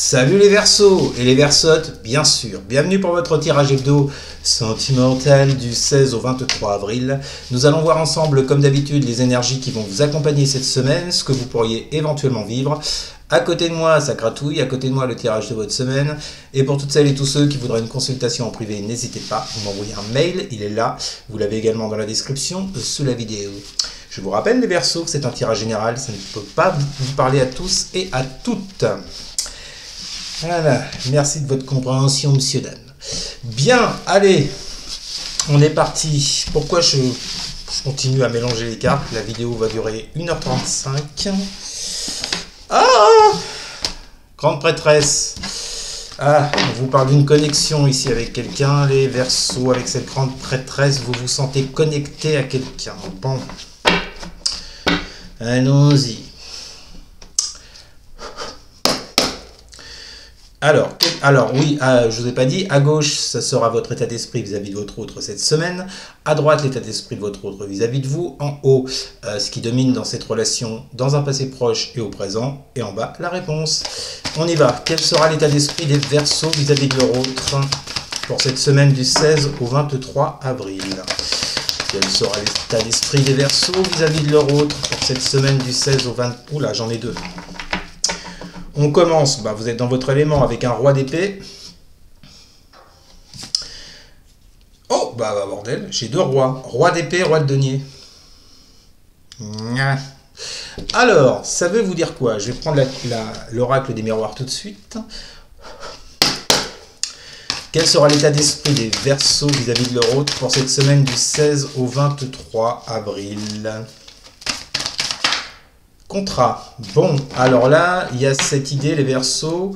Salut les Verseaux et les Verseautes, bien sûr. Bienvenue pour votre tirage hebdo sentimental du 16 au 23 avril. Nous allons voir ensemble, comme d'habitude, les énergies qui vont vous accompagner cette semaine, ce que vous pourriez éventuellement vivre. À côté de moi, ça gratouille, à côté de moi, le tirage de votre semaine. Et pour toutes celles et tous ceux qui voudraient une consultation en privé, n'hésitez pas, vous m'envoyez un mail, il est là. Vous l'avez également dans la description sous la vidéo. Je vous rappelle les Verseaux que c'est un tirage général, ça ne peut pas vous parler à tous et à toutes. Voilà, merci de votre compréhension, monsieur Dan. Bien, allez, on est parti. Pourquoi je continue à mélanger les cartes? La vidéo va durer 1h35. Ah, grande prêtresse. Ah, on vous parle d'une connexion ici avec quelqu'un. Les Verseaux, avec cette grande prêtresse, vous vous sentez connecté à quelqu'un. Bon, allons-y. Alors oui, je vous ai pas dit, à gauche, ça sera votre état d'esprit vis-à-vis de votre autre cette semaine. À droite, l'état d'esprit de votre autre vis-à-vis de vous. En haut, ce qui domine dans cette relation, dans un passé proche et au présent. Et en bas, la réponse. On y va. Quel sera l'état d'esprit des Verseaux vis-à-vis de leur autre pour cette semaine du 16 au 23 avril? Quel sera l'état d'esprit des Verseaux vis-à-vis de leur autre pour cette semaine du 16 au 20... Oula, j'en ai deux. On commence, vous êtes dans votre élément avec un roi d'épée. Oh, bordel, j'ai deux rois. Roi d'épée, roi de denier. Alors, ça veut vous dire quoi? Je vais prendre l'oracle des miroirs tout de suite. Quel sera l'état d'esprit des Verseaux vis-à-vis de leur autre pour cette semaine du 16 au 23 avril? Contrat. Bon, alors là, il y a cette idée, les Verseaux,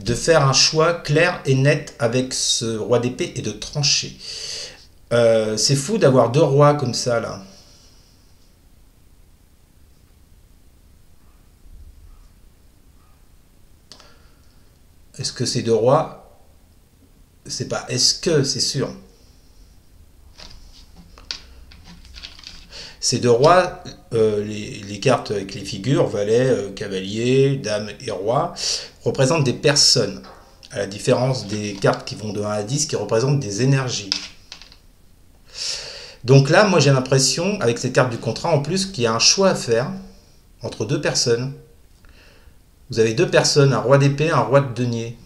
de faire un choix clair et net avec ce roi d'épée et de trancher. C'est fou d'avoir deux rois comme ça, là. Est-ce que ces deux rois... C'est pas est-ce que, c'est sûr. Ces deux rois, les cartes avec les figures, valet, cavalier, dame et roi, représentent des personnes, à la différence des cartes qui vont de 1 à 10 qui représentent des énergies. Donc là, moi j'ai l'impression, avec ces cartes du contrat en plus, qu'il y a un choix à faire entre deux personnes. Vous avez deux personnes, un roi d'épée, un roi de denier.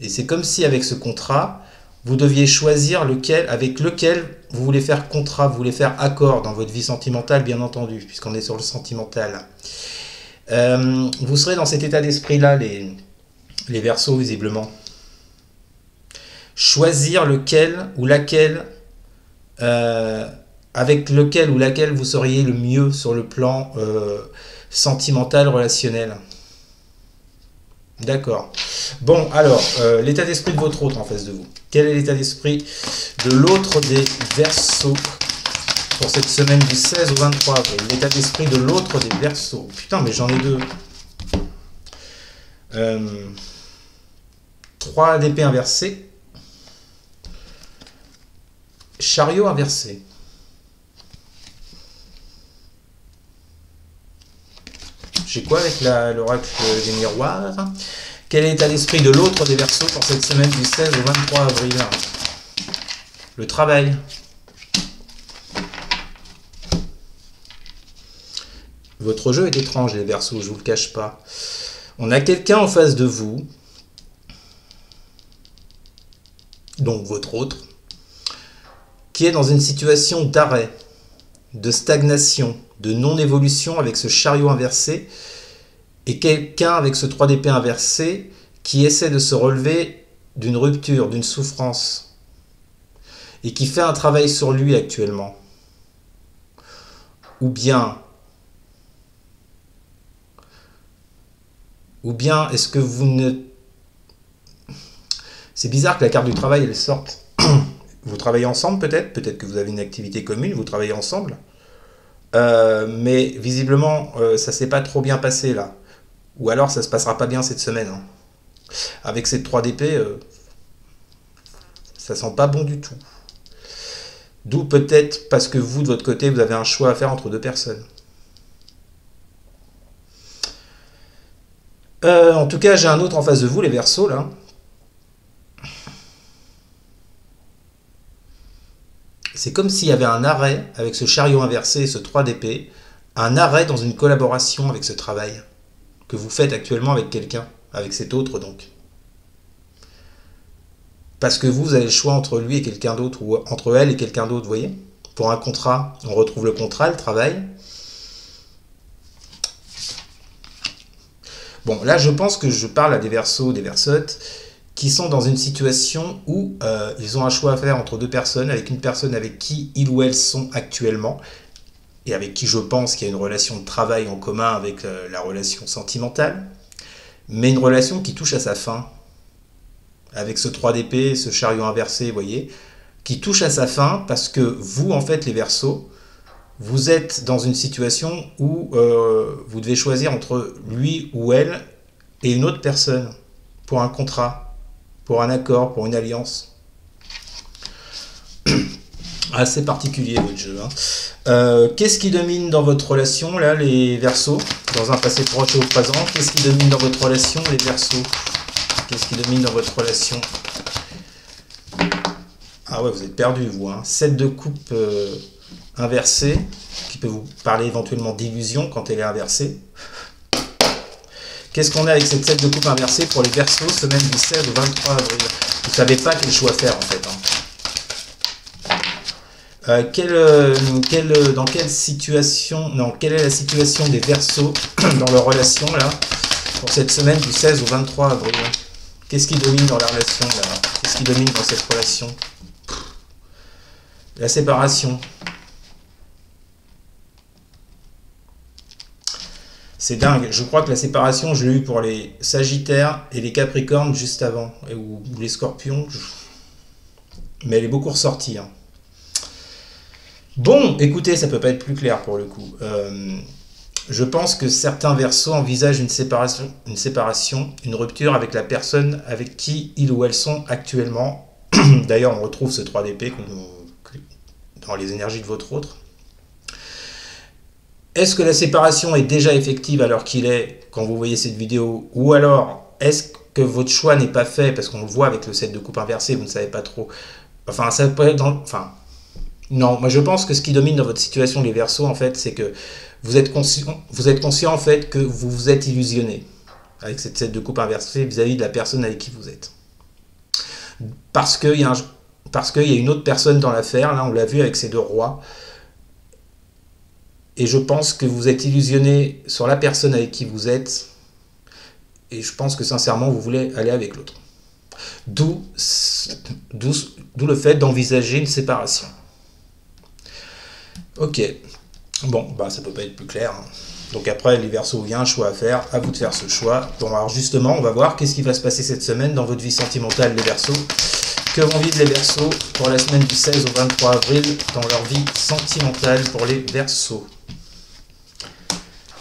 Et c'est comme si avec ce contrat, vous deviez choisir avec lequel vous voulez faire contrat, vous voulez faire accord dans votre vie sentimentale, bien entendu, puisqu'on est sur le sentimental. Vous serez dans cet état d'esprit-là, les Verseaux, visiblement. Choisir lequel ou laquelle, avec lequel ou laquelle vous seriez le mieux sur le plan sentimental, relationnel. D'accord. Bon, alors, l'état d'esprit de votre autre en face de vous. Quel est l'état d'esprit de l'autre des Verseaux pour cette semaine du 16 au 23 avril? L'état d'esprit de l'autre des Verseaux. Putain, mais j'en ai deux. 3 d'épée inversée. Chariot inversé. J'ai quoi avec l'oracle des miroirs? Quel est l'état d'esprit de l'autre des Verseaux pour cette semaine du 16 au 23 avril? Le travail. Votre jeu est étrange, les Verseaux, je ne vous le cache pas. On a quelqu'un en face de vous, donc votre autre, qui est dans une situation d'arrêt, de stagnation, de non-évolution avec ce chariot inversé, et quelqu'un avec ce 3 d'épée inversé qui essaie de se relever d'une rupture, d'une souffrance, et qui fait un travail sur lui actuellement. Ou bien est-ce que vous ne... C'est bizarre que la carte du travail, elle sorte. Vous travaillez ensemble peut-être que vous avez une activité commune, vous travaillez ensemble. Mais visiblement, ça s'est pas trop bien passé là. Ou alors ça se passera pas bien cette semaine. Hein. Avec cette 3 d'épée, ça sent pas bon du tout. D'où peut-être parce que vous, de votre côté, vous avez un choix à faire entre deux personnes. En tout cas, j'ai un autre en face de vous, les Verseaux, là. C'est comme s'il y avait un arrêt avec ce chariot inversé et ce 3 d'épée, un arrêt dans une collaboration avec ce travail que vous faites actuellement avec quelqu'un, avec cet autre donc. Parce que vous avez le choix entre lui et quelqu'un d'autre, ou entre elle et quelqu'un d'autre, vous voyez. Pour un contrat, on retrouve le contrat, le travail. Bon, là je pense que je parle à des Verseaux, des Verseautes, qui sont dans une situation où ils ont un choix à faire entre deux personnes, avec une personne avec qui ils ou elles sont actuellement, et avec qui je pense qu'il y a une relation de travail en commun avec la relation sentimentale, mais une relation qui touche à sa fin, avec ce 3 d'épée, ce chariot inversé, vous voyez, qui touche à sa fin parce que vous, en fait, les Verseaux, vous êtes dans une situation où vous devez choisir entre lui ou elle et une autre personne pour un contrat, pour un accord, pour une alliance. Assez particulier votre jeu. Hein. Qu'est-ce qui domine dans votre relation, là, les Verseaux, dans un passé proche et au présent? Qu'est-ce qui domine dans votre relation, les Verseaux? Qu'est-ce qui domine dans votre relation? Ah ouais, vous êtes perdu, vous. Hein. 7 de coupe inversée, qui peut vous parler éventuellement d'illusion quand elle est inversée. Qu'est-ce qu'on a avec cette 7 de coupe inversée pour les Verseaux, semaine du 16 au 23 avril? Vous ne savez pas quel choix faire, en fait. Hein. Dans quelle situation, non, quelle est la situation des Verseaux dans leur relation, là, pour cette semaine du 16 au 23 avril? Qu'est-ce qui domine dans la relation, là? Qu'est-ce qui domine dans cette relation? La séparation. C'est dingue. Je crois que la séparation, je l'ai eu pour les Sagittaires et les Capricornes juste avant. Ou les Scorpions. Mais elle est beaucoup ressortie. Hein. Bon, écoutez, ça peut pas être plus clair pour le coup. Je pense que certains Verseaux envisagent une séparation, une rupture avec la personne avec qui ils ou elles sont actuellement. D'ailleurs, on retrouve ce 3 d'épée dans les énergies de votre autre. Est-ce que la séparation est déjà effective à l'heure qu'il est quand vous voyez cette vidéo? Ou alors, est-ce que votre choix n'est pas fait parce qu'on le voit avec le 7 de coupe inversé, vous ne savez pas trop. Enfin, ça peut être dans... Enfin, non, moi je pense que ce qui domine dans votre situation, les Verseaux, en fait, c'est que vous êtes conscient en fait que vous vous êtes illusionné avec cette 7 de coupe inversée vis-à-vis de la personne avec qui vous êtes. Parce qu'il y a une autre personne dans l'affaire, là on l'a vu avec ces 2 rois. Et je pense que vous êtes illusionné sur la personne avec qui vous êtes. Et je pense que sincèrement, vous voulez aller avec l'autre. D'où le fait d'envisager une séparation. Ok. Bon, bah ça peut pas être plus clair. Hein. Donc après, les Verseaux, il y a un choix à faire. À vous de faire ce choix. Bon, alors justement, on va voir qu'est-ce qui va se passer cette semaine dans votre vie sentimentale, les Verseaux. Que vont vivre les Verseaux pour la semaine du 16 au 23 avril dans leur vie sentimentale pour les Verseaux.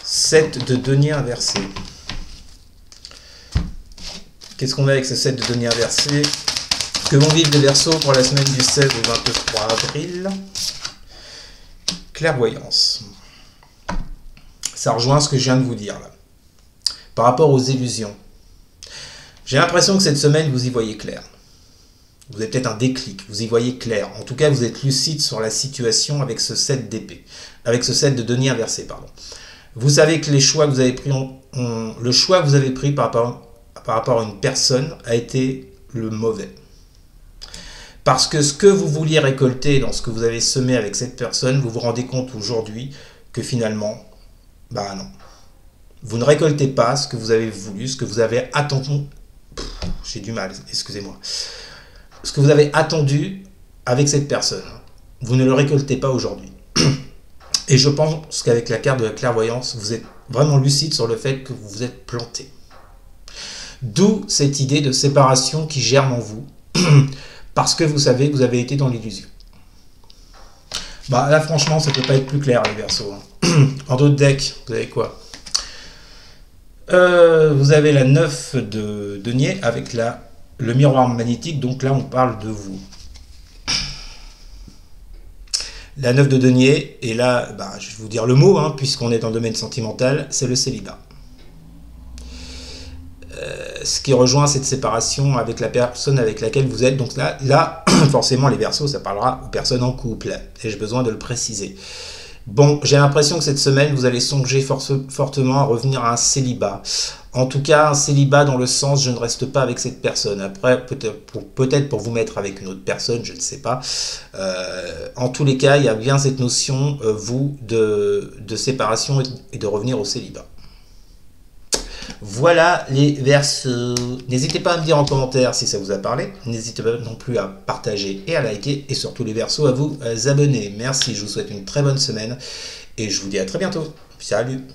7 de denier inversé. Qu'est-ce qu'on a avec ce 7 de denier inversé? Que vont vivre les Verseaux pour la semaine du 16 au 23 avril? Clairvoyance. Ça rejoint ce que je viens de vous dire là. Par rapport aux illusions. J'ai l'impression que cette semaine, vous y voyez clair. Vous avez peut-être un déclic, vous y voyez clair. En tout cas, vous êtes lucide sur la situation avec ce 7 d'épée. Avec ce 7 de denier inversé, pardon. Vous savez que les choix que vous avez pris, le choix que vous avez pris par rapport à une personne a été le mauvais. Parce que ce que vous vouliez récolter dans ce que vous avez semé avec cette personne, vous vous rendez compte aujourd'hui que finalement, bah non. Vous ne récoltez pas ce que vous avez voulu, ce que vous avez attendu. J'ai du mal, excusez-moi. Ce que vous avez attendu avec cette personne, vous ne le récoltez pas aujourd'hui. Et je pense qu'avec la carte de la clairvoyance, vous êtes vraiment lucide sur le fait que vous vous êtes planté. D'où cette idée de séparation qui germe en vous, parce que vous savez que vous avez été dans l'illusion. Bah là franchement, ça ne peut pas être plus clair les Verseaux. En d'autres decks, vous avez quoi? Vous avez la 9 de denier avec le miroir magnétique, donc là on parle de vous. La 9 de denier, et là, bah, je vais vous dire le mot, hein, puisqu'on est dans le domaine sentimental, c'est le célibat. ce qui rejoint cette séparation avec la personne avec laquelle vous êtes. Donc là forcément les Verseaux, ça parlera aux personnes en couple, et j'ai besoin de le préciser. Bon, j'ai l'impression que cette semaine, vous allez songer fortement à revenir à un célibat. En tout cas, un célibat dans le sens, je ne reste pas avec cette personne. Après, peut-être pour vous mettre avec une autre personne, je ne sais pas. En tous les cas, il y a bien cette notion, de séparation et de revenir au célibat. Voilà les Verseaux. N'hésitez pas à me dire en commentaire si ça vous a parlé. N'hésitez pas non plus à partager et à liker. Et surtout les Verseaux, à vous abonner. Merci, je vous souhaite une très bonne semaine. Et je vous dis à très bientôt. Salut!